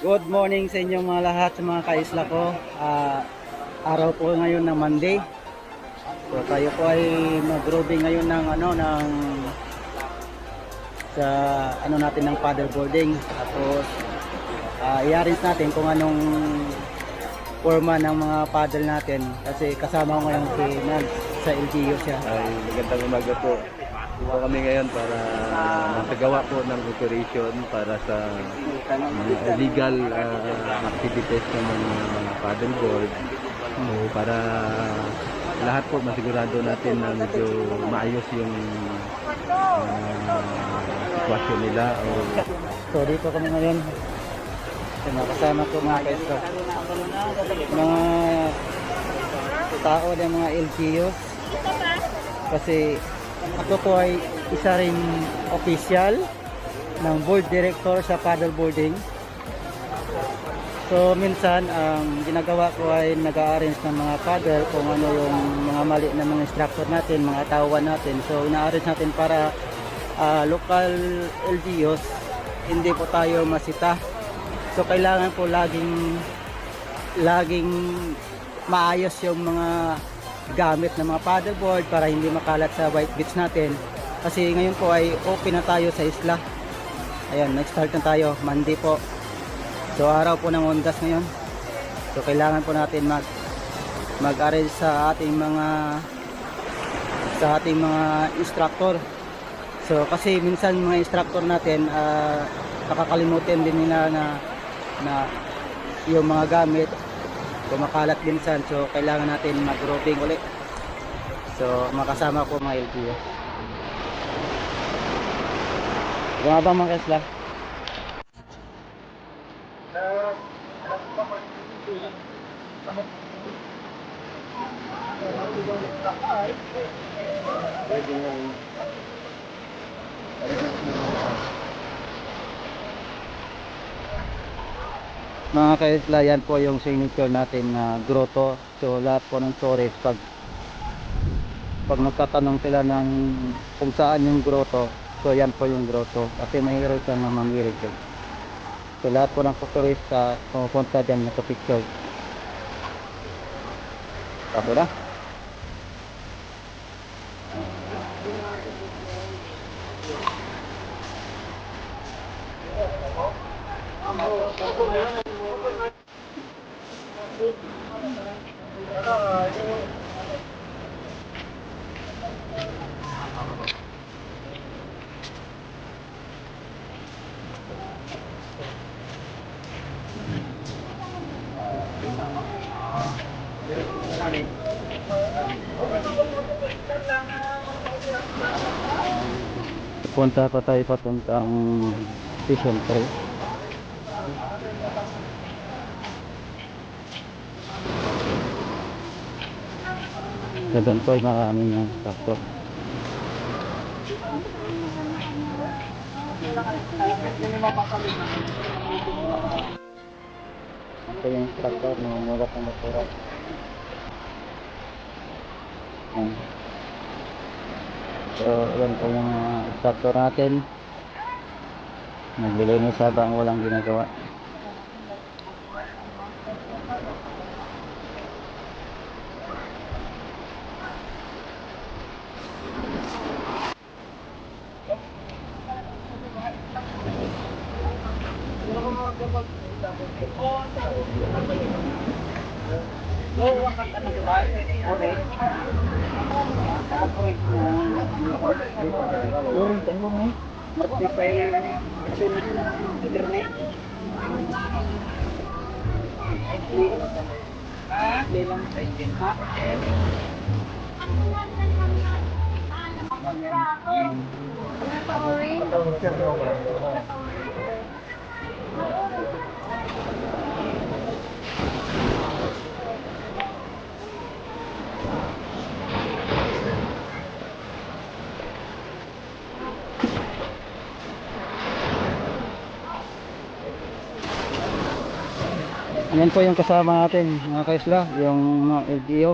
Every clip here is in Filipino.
Good morning sa inyong mga lahat sa mga kaisla ko. Araw po ngayon ng Monday. So tayo po ay mag-roving ngayon ng sa natin ng paddleboarding. Tapos i-arrange natin kung anong forma ng mga paddle natin kasi kasama ko ngayon si Nag sa LGU siya. Ay, magandang umaga po. Dito kami ngayon para magsagawa po ng operation para sa mga illegal activities ng mga paddleboard. So, para lahat po masigurado natin na medyo maayos yung sitwasyon nila. So dito kami ngayon. Kasama ko mga kaisla. Mga tao ng mga LGU. Kasi ako po ay isa ring official ng board director sa paddleboarding. So minsan ang ginagawa ko ay nag-a-arrange ng mga paddle kung ano yung mga mali na mga instructor natin, mga tawan natin. So ina-arrange natin para local LGUs hindi po tayo masita. So kailangan po laging maayos yung mga gamit ng mga paddleboard para hindi makalat sa white beach natin. Kasi ngayon po ay open na tayo sa isla. Ayan, nag-start na tayo, Monday po. So araw po ng ondas ngayon. So kailangan po natin mag-arrange sa ating mga instructor. So kasi minsan mga instructor natin nakakalimutan din nila na yung mga gamit kumakalat minsan, so kailangan natin mag-roving ulit. So makasama ko mga LGU. Mga bang mga kaisla? Mga kaisla, yan po yung signature natin na grotto. So lahat po ng tourist pag nagtatanong sila ng kung saan yung grotto, so yan po yung grotto kasi mahirap siyang mamamirig. So lahat po ng tourist pupunta dyan nakapicture. Tapos na. Punta pa tayo papuntang Station 3. Doon po ay maraming yung instructor. Ito yung instructor na umulat ng motora. So yan po yung instructor natin. Naglilinis habang walang ginagawa. Yan po yung kasama natin mga kaisla, yung mga LGU.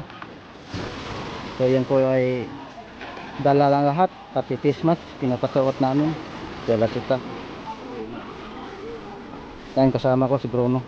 So yan po ay dala lang lahat, pati face mask pinapasuot namin. Dala kita. Yan, kasama ko si Bruno.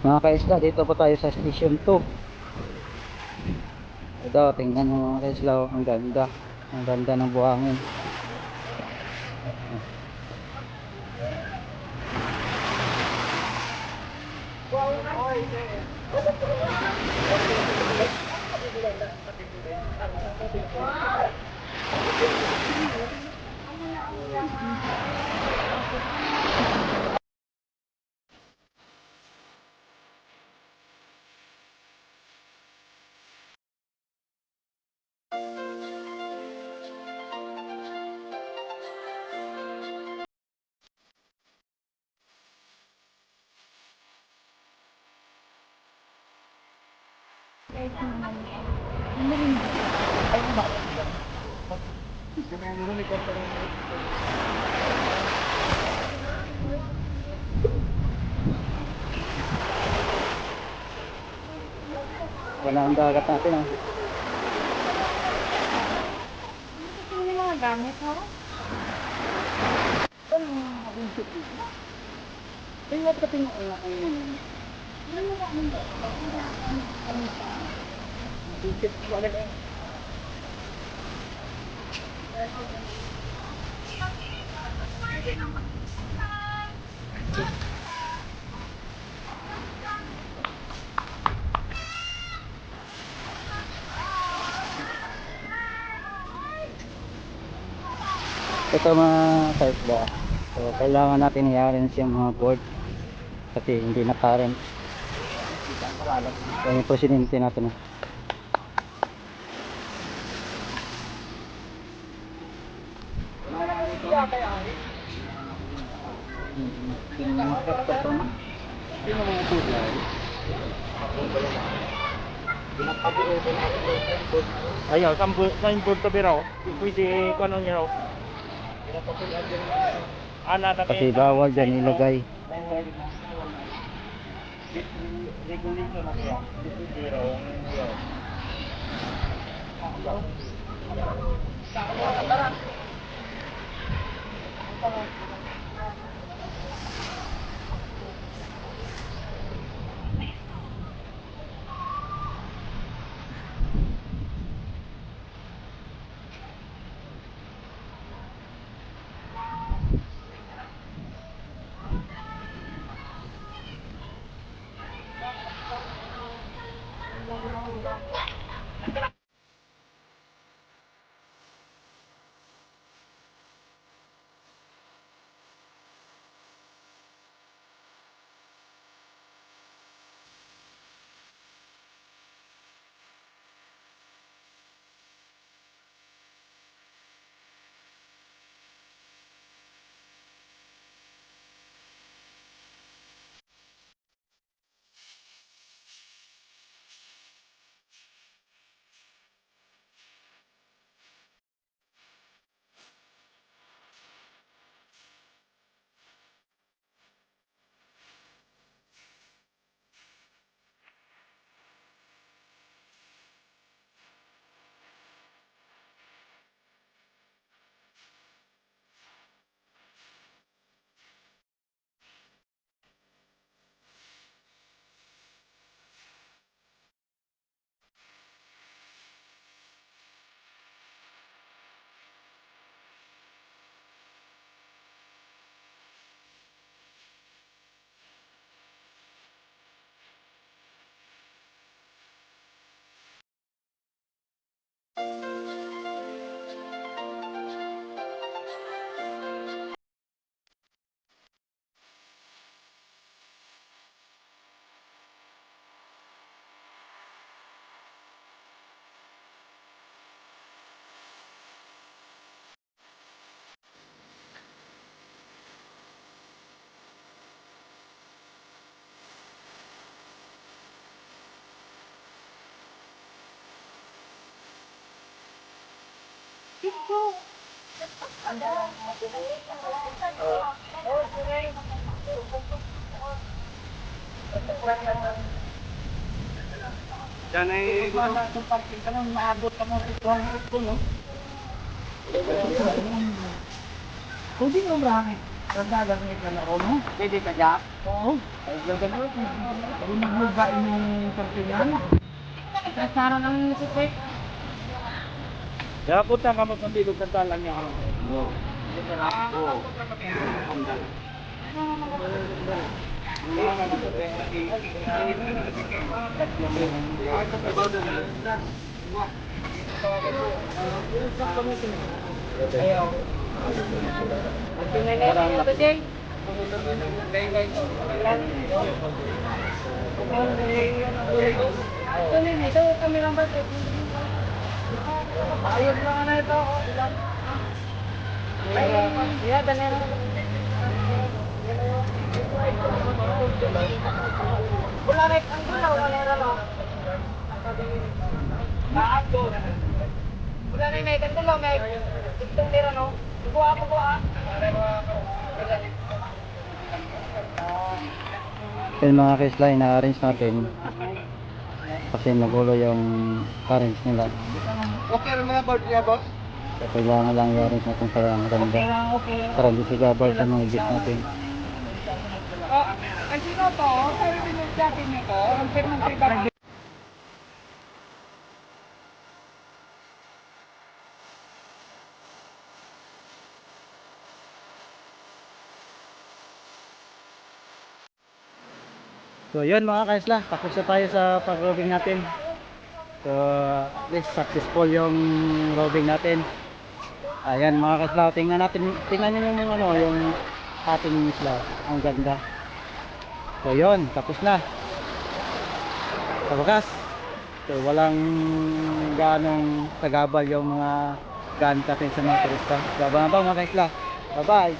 Mga kaisla, dito po tayo sa station 2. Ito, tingnan nyo mga kaisla, oh, ang ganda. Ang ganda ng buhangin. Wala ang dagat natin, ah. Ito yung mga gamit, ha? Ito mga kaisla, so kailangan natin i-arrange yung mga board kasi hindi naka-arrange. So yung presidente natin, ah. Ayaw, sa import to biraw. Pwede ko ano niya raw. Ana na Kasi bawal dyan ilagay. regulation na siya. Biraw. Diyan ay... maabot ka mo ito ang ito, no? Hindi mo marami. Nagdagamit na ako, no? Pwede ka dyan? Oo. Ay, gagawin ko. Ay, maglugain yung sartingan. Nasara ng nasukwek. Ya, punta ka mo sa bilog ng talang niya. Oo. Oo. Ayaw. Ayos lang na ito. Yeah, danero. Wala rin ang gulaw, wala rin ako. Wala rin may kandulaw, may itong nira, no? Buwa. Yung mga case na-arrange natin kasi nagulo yung currents nila. Okay rin mga board niya, boss? So, kailangan lang i-arrange natin para maganda. Para hindi sigabal sa mga ibig natin. Ang sino to? Pero pinagdating nito, ang pwede ng pribado. So yun mga kaisla, tapos na tayo sa pag-roving natin. So at least successful yung roving natin. Ayan mga kaisla, tingnan nyo yung ano, yung ating isla. Ang ganda. So yun, tapos na. Sa wakas. So walang ganong tagabal yung mga gamit natin sa mga turista. Babang mga kaisla. Bye bye.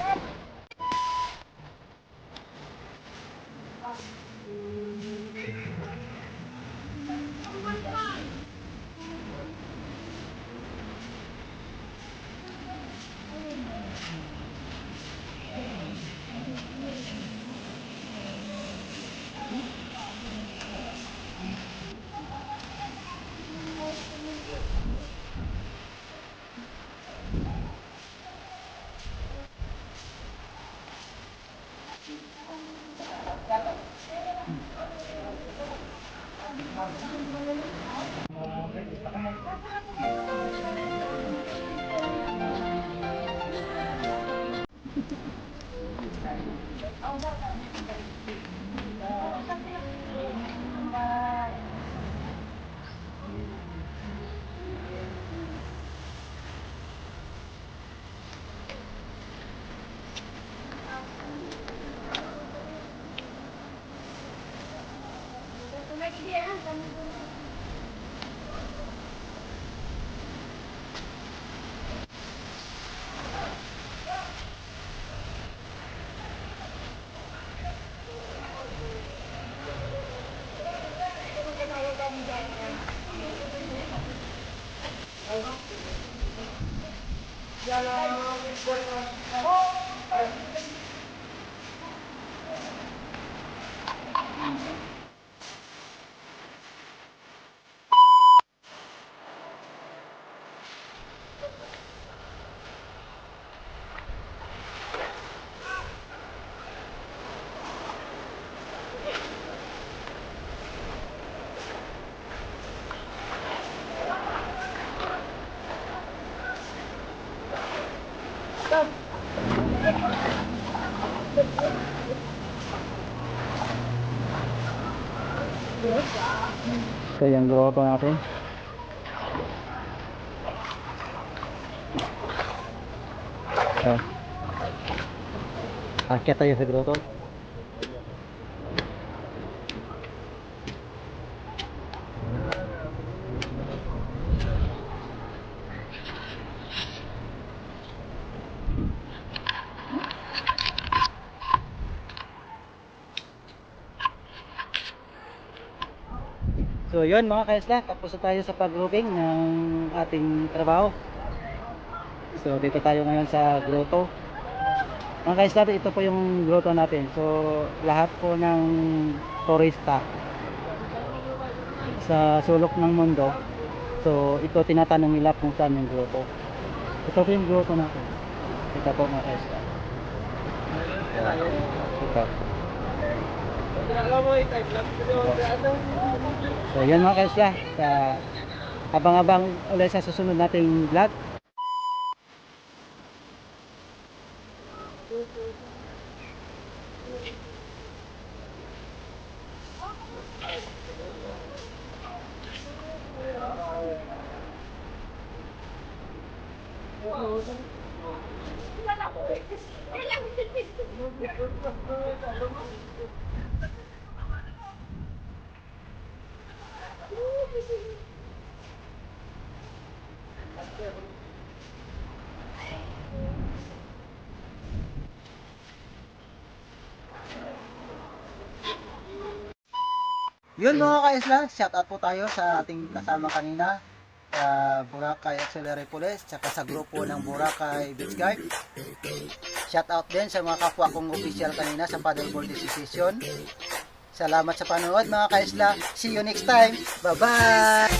So yung grupo natin. Akyat tayo sa grotto. So yun mga kaisla, tapos na tayo sa pag-grouping ng ating trabaho. So dito tayo ngayon sa grotto. Mga kaisla, ito po yung grotto natin. So lahat po ng turista sa sulok ng mundo, so ito tinatanong nila kung saan yung grotto. Ito po yung grotto natin. Ito po mga kaisla. Ito. So yan mga kaisla, abang-abang ulit sa susunod nating vlog. Yun mga ka-isla, shout out po tayo sa ating kasama kanina sa Boracay Auxiliary Police tsaka sa grupo ng Boracay Beach Guard. Shout out din sa mga kapwa kong official kanina sa Paddleboard Association. Salamat sa panonood mga ka-isla. See you next time. Bye bye!